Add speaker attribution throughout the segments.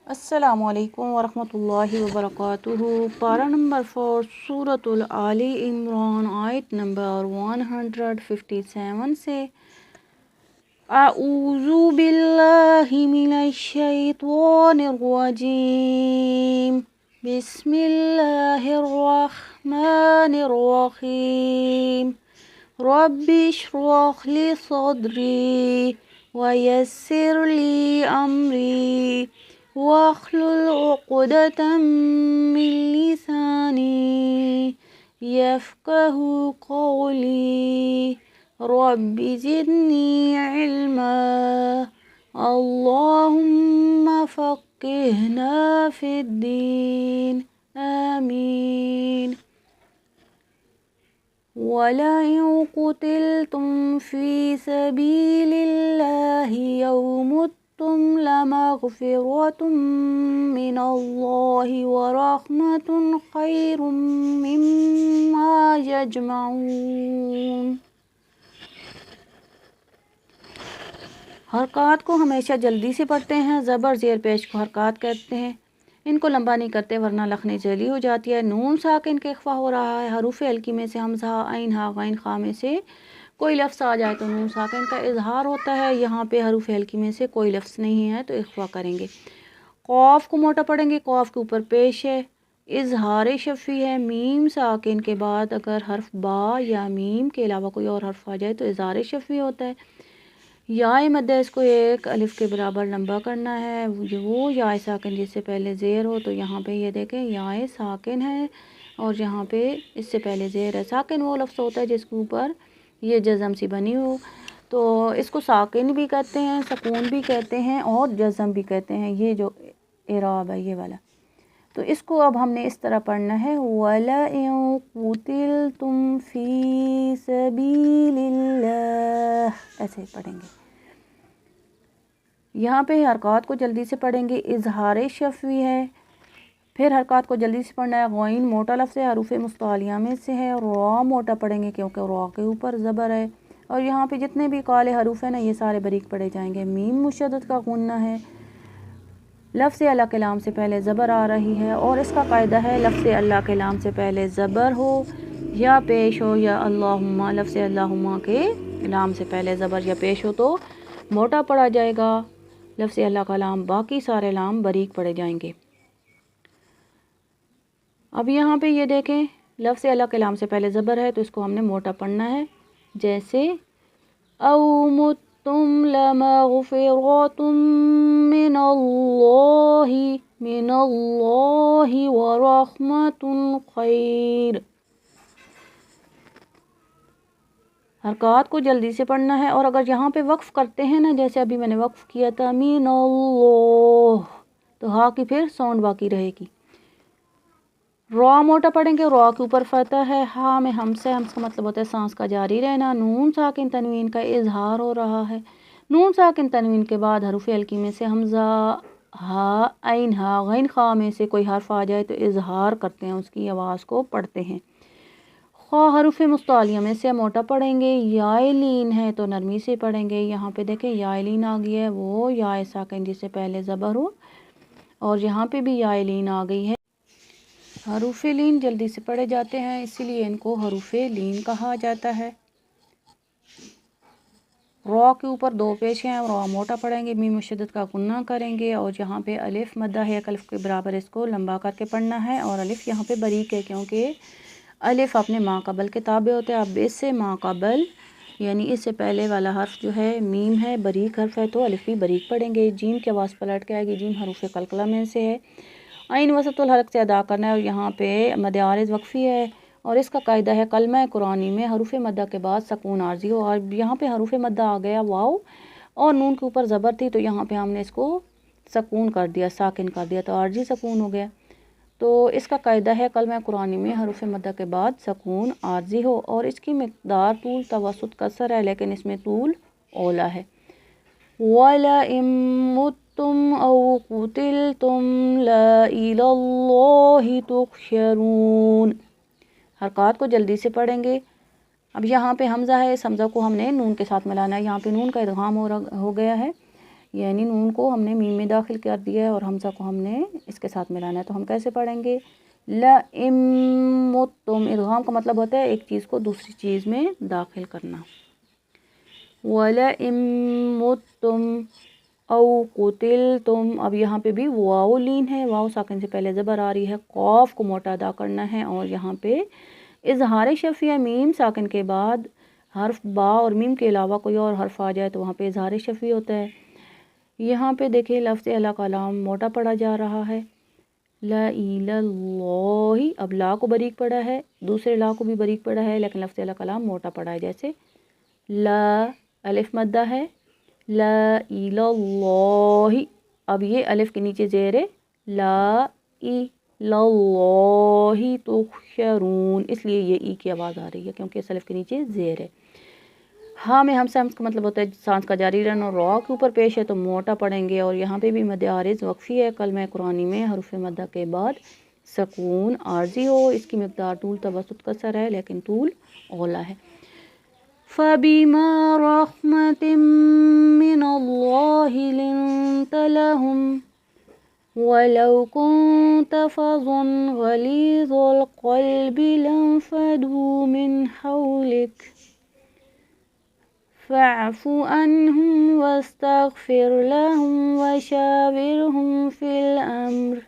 Speaker 1: السلام علیکم ورحمۃ اللہ وبرکاتہ۔ پارہ نمبر 4 سورۃ آل عمران آیت نمبر 157 سے اعوذ باللہ من الشیطان الرجیم، بسم اللہ الرحمن الرحیم، رب اشرح لی صدری ویسر لی امری واحلل عقدۃ من لسانی یفقہوا قولی، رب زدنی علما، اللہم فقہنا فی الدین، آمین۔ وَلَئِن قُتِلْتُمْ فِي سَبِيلِ اللَّهِ أَوْ مُتُّمْ لَمَغْفِرَةٌ مِّنَ اللَّهِ وَرَحْمَةٌ خَيْرٌ مِّمَّا يَجْمَعُونَ۔ حرکات کو ہمیشہ جلدی سے پڑھتے ہیں، زبر زیر پیش کو حرکات کہتے ہیں، ان کو لمبا نہیں کرتے ورنہ لکھنی جلی ہو جاتی ہے۔ نون ساکن کے اخفا ہو رہا ہے، حروف ہلکی میں سے حمزہ، عین، ہا، غین، خا میں سے کوئی لفظ آ جائے تو نون ساکن کا اظہار ہوتا ہے۔ یہاں پہ حروف ہلکی میں سے کوئی لفظ نہیں ہے تو اخفا کریں گے۔ قاف کو موٹا پڑھیں گے، قاف کے اوپر پیش ہے، اظہار شفوی ہے۔ میم ساکن کے بعد اگر حرف با یا میم کے علاوہ کوئی اور حرف آ جائے تو اظہار شفوی ہوتا ہے۔ یا مدہ اس کو ایک الف کے برابر لمبا کرنا ہے، وہ یا ساکن جس سے پہلے زیر ہو، تو یہاں پہ یہ دیکھیں یا ساکن ہے اور یہاں پہ اس سے پہلے زیر ہے۔ ساکن وہ لفظ ہوتا ہے جس کے اوپر یہ جزم سی بنی ہو، تو اس کو ساکن بھی کہتے ہیں، سکون بھی کہتے ہیں اور جزم بھی کہتے ہیں۔ یہ جو اعراب ہے یہ والا، تو اس کو اب ہم نے اس طرح پڑھنا ہے، وَلَئِن قُتِلْتُمْ فِي سَبِيلِ اللَّهِ، ایسے پڑھیں گے۔ یہاں پہ حرکات کو جلدی سے پڑھیں گے، اظہار شفوی ہے، پھر حرکات کو جلدی سے پڑھنا ہے۔ غین موٹا لفظ ہے، حروف مستعلیہ میں سے ہے، را موٹا پڑھیں گے کیونکہ را کے اوپر زبر ہے، اور یہاں پہ جتنے بھی کالے حروف ہیں نا یہ سارے باریک پڑھے جائیں گے۔ میم مشدد کا غنہ ہے، لفظ اللہ کے لام سے پہلے زبر آ رہی ہے، اور اس کا قاعدہ ہے لفظ اللہ کے لام سے پہلے زبر ہو یا پیش ہو، یا اللہم، لفظ اللہم کے لام سے پہلے زبر یا پیش ہو تو موٹا پڑھا جائے گا، لفظ اللہ کا لام، باقی سارے لام باریک پڑھے جائیں گے۔ اب یہاں پہ یہ دیکھیں لفظ اللہ کے لام سے پہلے زبر ہے تو اس کو ہم نے موٹا پڑھنا ہے، جیسے او متم لمغفرۃ من اللہ ورحمۃ خیر۔ حرکات کو جلدی سے پڑھنا ہے، اور اگر یہاں پہ وقف کرتے ہیں نا، جیسے ابھی میں نے وقف کیا تھا من اللہ، تو ہا کی پھر ساؤنڈ باقی رہے گی۔ را موٹا پڑھیں گے، را کے اوپر فتح ہے، ہا میں ہمس ہے، ہمس کا مطلب ہوتا ہے سانس کا جاری رہنا۔ نون ساکن تنوین کا اظہار ہو رہا ہے، نون ساکن تنوین کے بعد حروف ہلکی میں سے حمزہ، ہا، عین، ہا، غین، خا میں سے کوئی حرف آ جائے تو اظہار کرتے ہیں، اس کی آواز کو پڑھتے ہیں۔ خا حروف مستعلیہ میں سے موٹا پڑھیں گے، یا لین ہے تو نرمی سے پڑھیں گے۔ یہاں پہ دیکھیں یا لین آ گئی ہے، وہ یا ساکن جس سے پہلے زبر ہو، اور یہاں پہ بھی یا لین آ گئی ہے۔ حروف لین جلدی سے پڑھے جاتے ہیں، اسی لیے ان کو حروف لین کہا جاتا ہے۔ را کے اوپر دو پیش ہیں، را موٹا پڑھیں گے، میم مشدد کا غنہ کریں گے، اور یہاں پہ الف مدہ ہے، ایک الف کے برابر اس کو لمبا کر کے پڑھنا ہے، اور الف یہاں پہ باریک ہے کیونکہ الف اپنے ما قبل کے تابع ہوتے ہیں۔ اب اس سے ما قبل یعنی اس سے پہلے والا حرف جو ہے میم ہے، باریک حرف ہے، تو الف بھی باریک پڑھیں گے۔ جیم کی آواز پلٹ کے آئے گی، جیم حروف قلقلہ میں سے ہے، عین وسط الحلق سے ادا کرنا ہے، اور یہاں پہ مد عارض وقفی ہے، اور اس کا قاعدہ ہے کلمہ قرآنی میں حروف مدہ کے بعد سکون عارضی ہو، اور یہاں پہ حروف مدہ آ گیا واو، اور نون کے اوپر زبر تھی تو یہاں پہ ہم نے اس کو سکون کر دیا، ساکن کر دیا، تو عارضی سکون ہو گیا۔ تو اس کا قاعدہ ہے کلمہ قرآنی میں حروف مدہ کے بعد سکون عارضی ہو، اور اس کی مقدار طول توسط کسر ہے، لیکن اس میں طول اولا ہے۔ وَلَئِن مُتُّمْ أَوْ قُتِلْتُمْ لَا إِلَى اللَّهِ تُحْشَرُونَ۔ حرکات کو جلدی سے پڑھیں گے۔ اب یہاں پہ حمزہ ہے، اس حمزہ کو ہم نے نون کے ساتھ ملانا ہے، یہاں پہ نون کا ادغام ہو گیا ہے، یعنی نون کو ہم نے میم میں داخل کر دیا ہے اور حمزہ کو ہم نے اس کے ساتھ ملانا ہے. تو ہم کیسے پڑھیں گے؟ لَئِن مُتُّم. ادغام کا مطلب ہوتا ہے ایک چیز کو دوسری چیز میں داخل کرنا. وَلَئِن مُتُّم او قتلتم. اب یہاں پہ بھی واو لین ہے، واو ساکن سے پہلے زبر آ رہی ہے، قاف کو موٹا ادا کرنا ہے، اور یہاں پہ اظہار شفیہ میم ساکن کے بعد حرف با اور میم کے علاوہ کوئی اور حرف آ جائے تو وہاں پہ اظہار شفیع ہوتا ہے. یہاں پہ دیکھیں لفظ اللہ کا لام موٹا پڑھا جا رہا ہے، لا الہ اللہ. اب لا کو باریک پڑھا ہے، دوسرے لا کو بھی باریک پڑھا ہے، لیکن لفظ اللہ کا لام موٹا پڑھا ہے. جیسے لا الف مدہ ہے، لا الہ اللہ. اب یہ الف کے نیچے زیر ہے، لا الہ اللہ تحشرون، اس لیے یہ ای کی آواز آ رہی ہے کیونکہ اس الف کے نیچے زیر ہے. ہاں میں ہمسا کا مطلب ہوتا ہے سانس کا جاری رہنا، اور را کے اوپر پیش ہے تو موٹا پڑھیں گے. اور یہاں پہ بھی مد عارض وقفی ہے. کلمہ قرآنی میں حروف مدہ کے بعد سکون عارضی ہو، اس کی مقدار طول توسط قصر ہے لیکن طول اولا ہے. فَبِمَا رَحْمَةٍ مِّنَ اللَّهِ لِنتَ لَهُمْ وَلَوْ كُنتَ فَظًّا غَلِيظَ الْقَلْبِ لَانفَضُّوا مِنْ حَوْلِكَ فَاعْفُ عَنْهُمْ وَاسْتَغْفِرْ لَهُمْ وَشَاوِرْهُمْ فِي الْأَمْرِ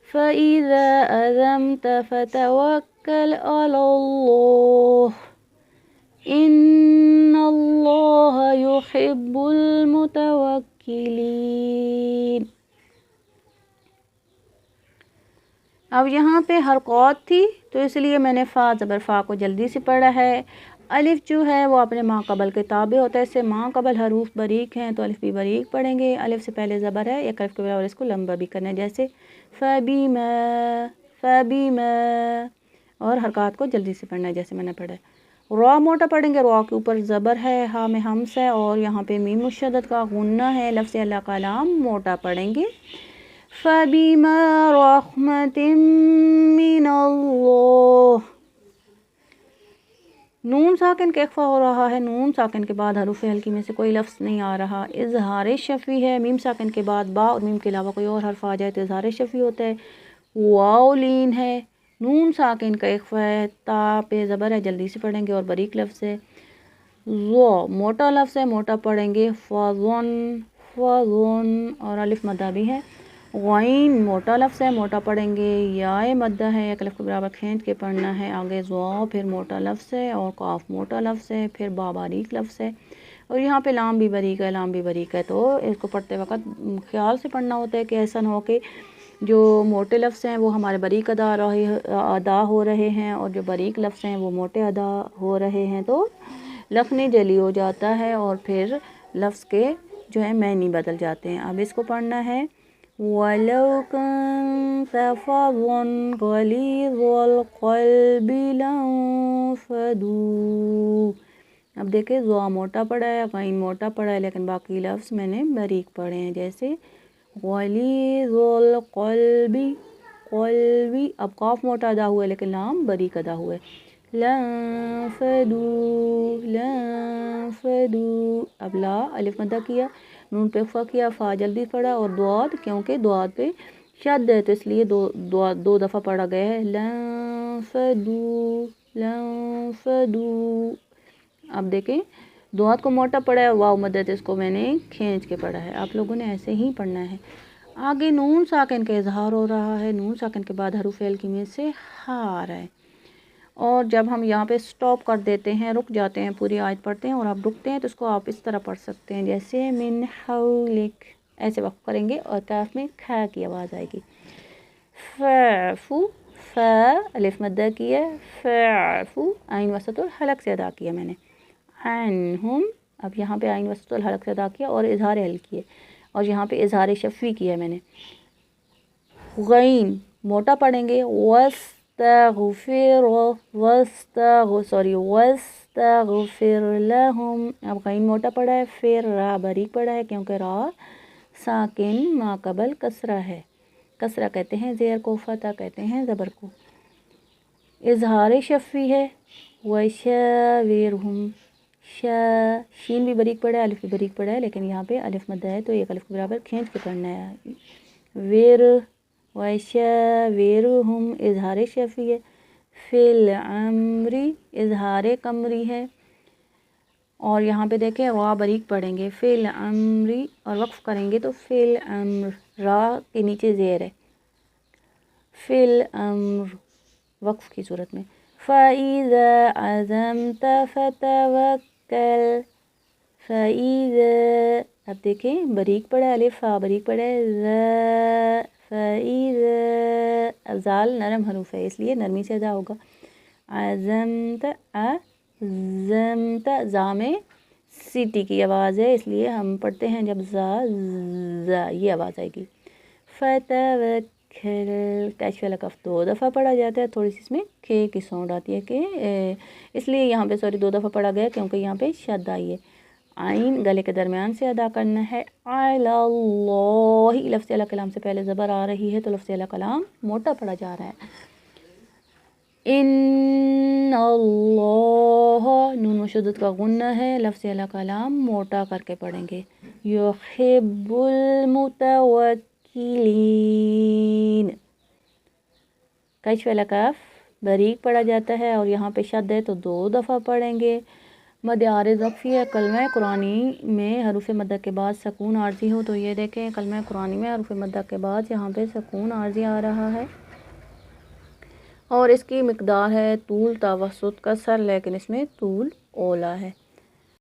Speaker 1: فَإِذَا أَذَمْتَ فَتَوَكَّلْ عَلَى اللَّهِ إِنَّ اللَّهَ يُحِبُّ الْمُتَوَكِّلِينَ. اب یہاں پہ حرکات تھی تو اس لیے میں نے فا زبر فا کو جلدی سے پڑھا ہے. الف جو ہے وہ اپنے ماں قبل کے تابع ہوتا ہے، اس سے ماں قبل حروف باریک ہیں تو الف بھی باریک پڑھیں گے. الف سے پہلے زبر ہے، ایک الف کے برابر اس کو لمبا بھی کرنا ہے. جیسے فَبِمَا فَبِمَا، اور حرکات کو جلدی سے پڑھنا ہے جیسے میں نے پڑھا ہے. را موٹا پڑھیں گے، را کے اوپر زبر ہے، ہا میں ہمس ہے، اور یہاں پہ میم مشدد کا غنہ ہے. لفظ اللہ کا لام موٹا پڑھیں گے. فَبِمَا رَحْمَةٍ مِّنَ اللَّهِ. نون ساکن کا اخفا ہو رہا ہے، نون ساکن کے بعد حروف ہلکی میں سے کوئی لفظ نہیں آ رہا. اظہار شفیع ہے، میم ساکن کے بعد با اور میم کے علاوہ کوئی اور حرف آ جائے تو اظہار شفیع ہوتا ہے. واو لین ہے، نون ساکن کا اخفا ہے، تا پہ زبر ہے، جلدی سے پڑھیں گے اور باریک لفظ ہے. زو موٹا لفظ ہے، موٹا پڑھیں گے. فَظًّ فَظًّ، اور الف مدہ بھی ہے. غین موٹا لفظ ہے، موٹا پڑھیں گے. یا مدہ ہے، ایک الف کے برابر کھینچ کے پڑھنا ہے. آگے زوا پھر موٹا لفظ ہے، اور قاف موٹا لفظ ہے، پھر با باریک لفظ ہے، اور یہاں پہ لام بھی باریک ہے، لام بھی باریک ہے. تو اس کو پڑھتے وقت خیال سے پڑھنا ہوتا ہے کہ ایسا نہ ہو کہ جو موٹے لفظ ہیں وہ ہمارے باریک ادا ہو رہے ہیں، اور جو باریک لفظ ہیں وہ موٹے ادا ہو رہے ہیں، تو لکھنے جلی ہو جاتا ہے اور پھر لفظ کے جو ہے معنی بدل جاتے ہیں. اب اس کو پڑھنا ہے وَلَوْ كُنْتَ فَظًّا غَلِيظَ الْقَلْبِ لَانفَضُّوا. اب دیکھیں زوا موٹا پڑا ہے، غین موٹا پڑا ہے، لیکن باقی لفظ میں نے باریک پڑھے ہیں. جیسے غَلِيظَ الْقَلْبِ، قلبی. اب قاف موٹا ادا ہوا ہے لیکن لام باریک ادا ہوا ہے. لَانفَضُّوا لَانفَضُّوا. اب لا الف مدہ کیا، نون پہ اخفا کیا، فا جلدی پڑھا، اور دواد کیونکہ دواد پہ شد ہے تو اس لیے دو دفعہ پڑھا گیا ہے. لَانفَضُّوا لَانفَضُّوا. اب دیکھیں دواد کو موٹا پڑھا ہے، واو مدد اس کو میں نے کھینچ کے پڑھا ہے. آپ لوگوں نے ایسے ہی پڑھنا ہے. آگے نون ساکن کا اظہار ہو رہا ہے، نون ساکن کے بعد حروف ہلکی میں سے ہا آ رہا ہے، اور جب ہم یہاں پہ سٹاپ کر دیتے ہیں، رک جاتے ہیں، پوری آیت پڑھتے ہیں اور آپ رکتے ہیں تو اس کو آپ اس طرح پڑھ سکتے ہیں. جیسے من حولک، ایسے وقف کریں گے اور کاف میں کھا کی آواز آئے گی. فَاعْفُو، فا الف مدہ کیا، فَاعْفُو عین وسط الحلق سے ادا کیا میں نے. عنہم، اب یہاں پہ عین وسط الحلق سے ادا کیا اور اظہار ہلکی ہے، اور یہاں پہ اظہار شفوی کیا ہے میں نے. غین موٹا پڑھیں گے. واستغفر لهم. اب غین موٹا پڑھا ہے، پھر را باریک پڑھا ہے کیونکہ را ساکن ما قبل کسرہ ہے. کسرہ کہتے ہیں زیر کو، فتح کہتے ہیں زبر کو. اظہار شفی ہے، وشاورہم، شین بھی باریک پڑا ہے، الف بھی باریک پڑا ہے، لیکن یہاں پہ الف مدہ ہے تو ایک الف کے برابر کھینچ کے پڑھنا ہے. وشاورہم اظہار شفی ہے. فی الامر اظہار قمری ہے، اور یہاں پہ دیکھیں را باریک پڑھیں گے، فی الامر، اور وقف کریں گے تو فی الامر، را کے نیچے زیر ہے، فی الامر وقف کی صورت میں. فَإِذَا عَزَمْتَ فَتَوَكَّلْ، فَإِذَا، اب دیکھیں باریک پڑا ہے الف، فا باریک پڑا ہے، فَإِذَا، زال نرم حروف ہے اس لیے نرمی سے ادا ہوگا. عزمت، عزمت، زا میں سیٹی کی آواز ہے اس لیے ہم پڑھتے ہیں جب زا یہ آواز آئے گی. فتوکل، کیش والا کف 2 دفعہ پڑھا جاتا ہے، تھوڑی سی اس میں کھے کی ساؤنڈ آتی ہے کہ اس لیے یہاں پہ 2 دفعہ پڑھا گیا کیونکہ یہاں پہ شد آئی ہے. عین گلے کے درمیان سے ادا کرنا ہے. علی اللہ، لفظ اعلیٰ کلام سے پہلے زبر آ رہی ہے تو لفظ اعلیٰ کلام موٹا پڑھا جا رہا ہے. ان اللہ، نون مشدد کا غنہ ہے، لفظ اعلیٰ کلام موٹا کر کے پڑھیں گے. یحب المتوکلین، کش والا کاف باریک پڑھا جاتا ہے اور یہاں پہ شد ہے تو 2 دفعہ پڑھیں گے. مد عارض وقفی ہے، کلمہ قرآنی میں حروف مدہ کے بعد سکون عارضی ہو تو یہ دیکھیں کلمہ قرآنی میں حروف مدہ کے بعد یہاں پہ سکون عارضی آ رہا ہے، اور اس کی مقدار ہے طول توسط کسر، لیکن اس میں طول اولا ہے.